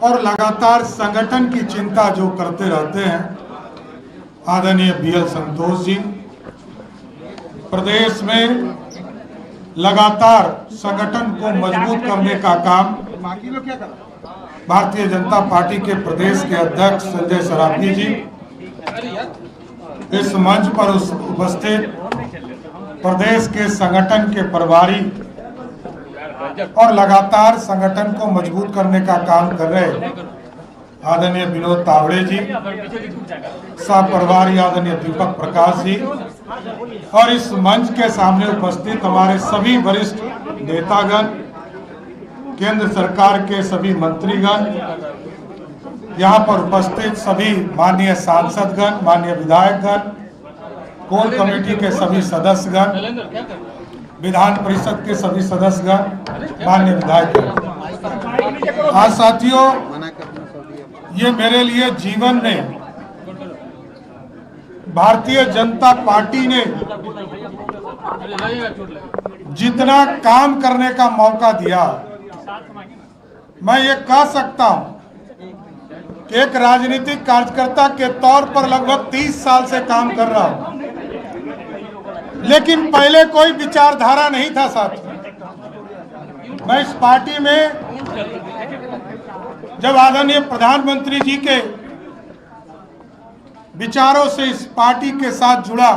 और लगातार संगठन की चिंता जो करते रहते हैं आदरणीय बीएल संतोष जी, प्रदेश में लगातार संगठन को मजबूत करने का काम भारतीय जनता पार्टी के प्रदेश के अध्यक्ष संजय सरावगी जी, इस मंच पर उपस्थित प्रदेश के संगठन के प्रभारी और लगातार संगठन को मजबूत करने का काम कर रहे आदरणीय विनोद तावड़े जी, सह प्रभारी आदरणीय दीपक प्रकाश जी और इस मंच के सामने उपस्थित हमारे सभी वरिष्ठ नेतागण, केंद्र सरकार के सभी मंत्रीगण, यहाँ पर उपस्थित सभी माननीय सांसदगण, माननीय विधायकगण, कोर कमेटी के सभी सदस्यगण, विधान परिषद के सभी सदस्यगण, माननीय विधायकगण। आज साथियों, ये मेरे लिए जीवन में भारतीय जनता पार्टी ने जितना काम करने का मौका दिया, मैं ये कह सकता हूं कि एक राजनीतिक कार्यकर्ता के तौर पर लगभग 30 साल से काम कर रहा हूं, लेकिन पहले कोई विचारधारा नहीं था साथियों। मैं इस पार्टी में जब आदरणीय प्रधानमंत्री जी के विचारों से इस पार्टी के साथ जुड़ा,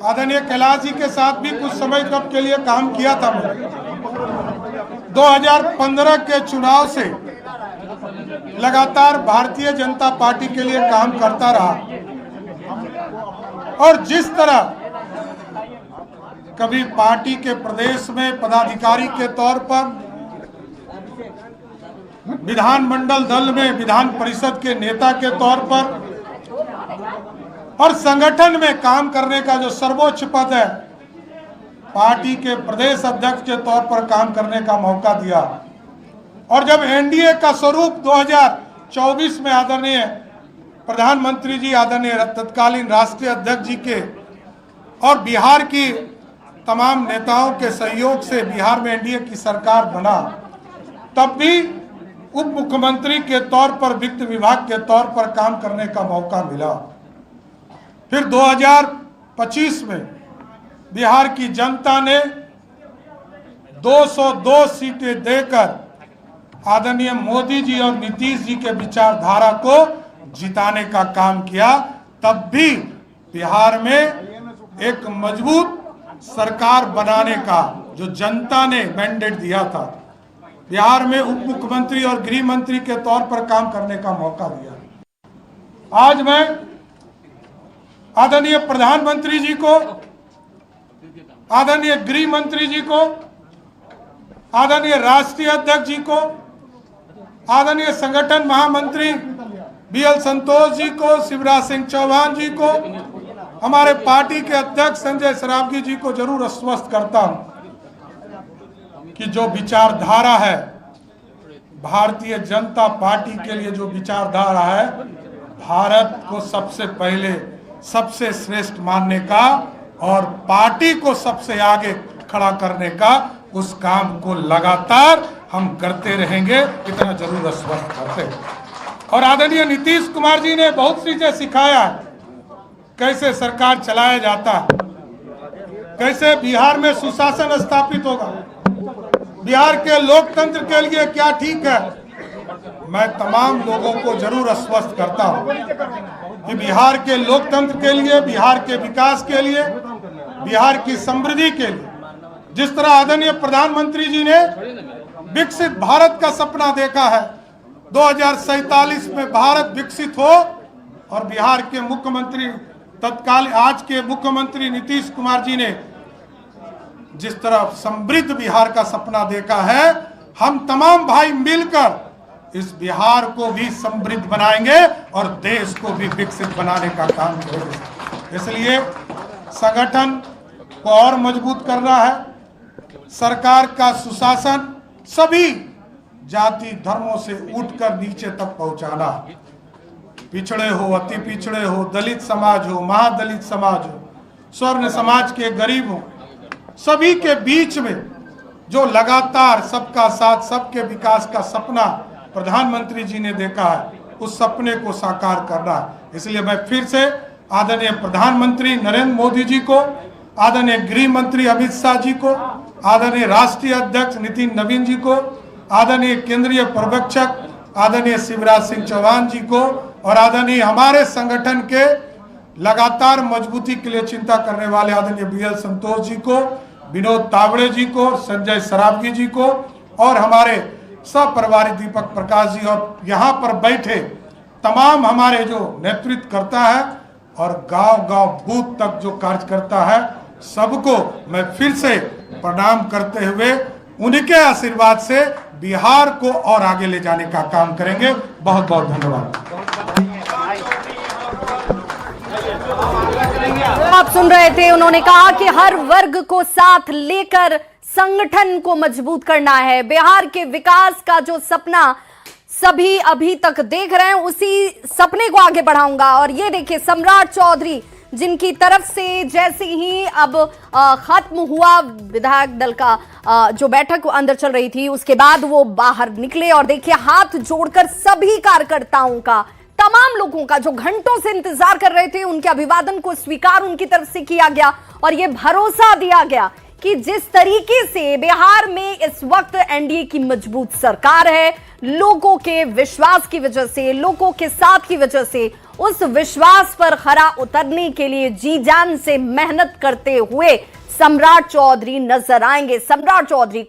आदरणीय कैलाश जी के साथ भी कुछ समय तक के लिए काम किया था। 2015 के चुनाव से लगातार भारतीय जनता पार्टी के लिए काम करता रहा और जिस तरह कभी पार्टी के प्रदेश में पदाधिकारी के तौर पर, विधानमंडल दल में विधान परिषद के नेता के तौर पर और संगठन में काम करने का जो सर्वोच्च पद है, पार्टी के प्रदेश अध्यक्ष के तौर पर काम करने का मौका दिया। और जब एनडीए का स्वरूप 2024 में आदरणीय प्रधानमंत्री जी, आदरणीय तत्कालीन राष्ट्रीय अध्यक्ष जी के और बिहार की तमाम नेताओं के सहयोग से बिहार में एनडीए की सरकार बना, तब भी उप मुख्यमंत्री के तौर पर वित्त विभाग के तौर पर काम करने का मौका मिला। फिर 2025 में बिहार की जनता ने 202 सीटें देकर आदरणीय मोदी जी और नीतीश जी के विचारधारा को जिताने का काम किया। तब भी बिहार में एक मजबूत सरकार बनाने का जो जनता ने मैंडेट दिया था, बिहार में उप मुख्यमंत्री और गृह मंत्री के तौर पर काम करने का मौका दिया। आज मैं आदरणीय प्रधानमंत्री जी को, आदरणीय गृह मंत्री जी को, आदरणीय राष्ट्रीय अध्यक्ष जी को, आदरणीय संगठन महामंत्री बीएल संतोष जी को, शिवराज सिंह चौहान जी को, हमारे पार्टी के अध्यक्ष संजय सरावगी जी को जरूर आश्वस्त करता हूं कि जो विचारधारा है भारतीय जनता पार्टी के लिए, जो विचारधारा है भारत को सबसे पहले सबसे श्रेष्ठ मानने का और पार्टी को सबसे आगे खड़ा करने का, उस काम को लगातार हम करते रहेंगे, इतना जरूर आश्वस्त करते हैं। और आदरणीय नीतीश कुमार जी ने बहुत चीजें सिखाया, कैसे सरकार चलाया जाता है, कैसे बिहार में सुशासन स्थापित होगा, बिहार के लोकतंत्र के लिए क्या ठीक है। मैं तमाम लोगों को जरूर आश्वस्त करता हूं कि बिहार के लोकतंत्र के लिए, बिहार के विकास के लिए, बिहार की समृद्धि के लिए, जिस तरह आदरणीय प्रधानमंत्री जी ने विकसित भारत का सपना देखा है, 2047 में भारत विकसित हो, और बिहार के मुख्यमंत्री तत्कालीन आज के मुख्यमंत्री नीतीश कुमार जी ने जिस तरह समृद्ध बिहार का सपना देखा है, हम तमाम भाई मिलकर इस बिहार को भी समृद्ध बनाएंगे और देश को भी विकसित बनाने का काम करेंगे। इसलिए संगठन को और मजबूत करना है, सरकार का सुशासन सभी जाति धर्मों से उठकर नीचे तक पहुंचाना, पिछड़े हो, अति पिछड़े हो, दलित समाज हो, महादलित समाज हो, स्वर्ण समाज के गरीब हो, सभी के बीच में जो लगातार सबका साथ सबके विकास का सपना प्रधानमंत्री जी ने देखा है, उस सपने को साकार करना है। इसलिए मैं फिर से आदरणीय प्रधानमंत्री नरेंद्र मोदी जी को, आदरणीय गृह मंत्री अमित शाह जी को, आदरणीय राष्ट्रीय अध्यक्ष नितिन नवीन जी को, आदरणीय केंद्रीय पर्यवेक्षक आदरणीय शिवराज सिंह चौहान जी को और आदरणीय हमारे संगठन के लगातार मजबूती के लिए चिंता करने वाले आदरणीय बीएल संतोष जी को, विनोद तावड़े जी को, संजय सरावगी जी को और हमारे सह दीपक प्रकाश जी और यहाँ पर बैठे तमाम हमारे जो नेतृत्व करता है और गांव-गांव बूथ तक जो कार्य करता है, सबको मैं फिर से प्रणाम करते हुए उनके आशीर्वाद से बिहार को और आगे ले जाने का काम करेंगे। बहुत बहुत धन्यवाद। आप सुन रहे थे, उन्होंने कहा कि हर वर्ग को साथ लेकर संगठन को मजबूत करना है। बिहार के विकास का जो सपना सभी अभी तक देख रहे हैं, उसी सपने को आगे बढ़ाऊंगा। और ये देखिए, सम्राट चौधरी जिनकी तरफ से जैसे ही अब खत्म हुआ विधायक दल का जो बैठक अंदर चल रही थी, उसके बाद वो बाहर निकले और देखिए हाथ जोड़कर सभी कार्यकर्ताओं का, तमाम लोगों का जो घंटों से इंतजार कर रहे थे, उनके अभिवादन को स्वीकार उनकी तरफ से किया गया और यह भरोसा दिया गया कि जिस तरीके से बिहार में इस वक्त एनडीए की मजबूत सरकार है, लोगों के विश्वास की वजह से, लोगों के साथ की वजह से, उस विश्वास पर खरा उतरने के लिए जी जान से मेहनत करते हुए सम्राट चौधरी नजर आएंगे। सम्राट चौधरी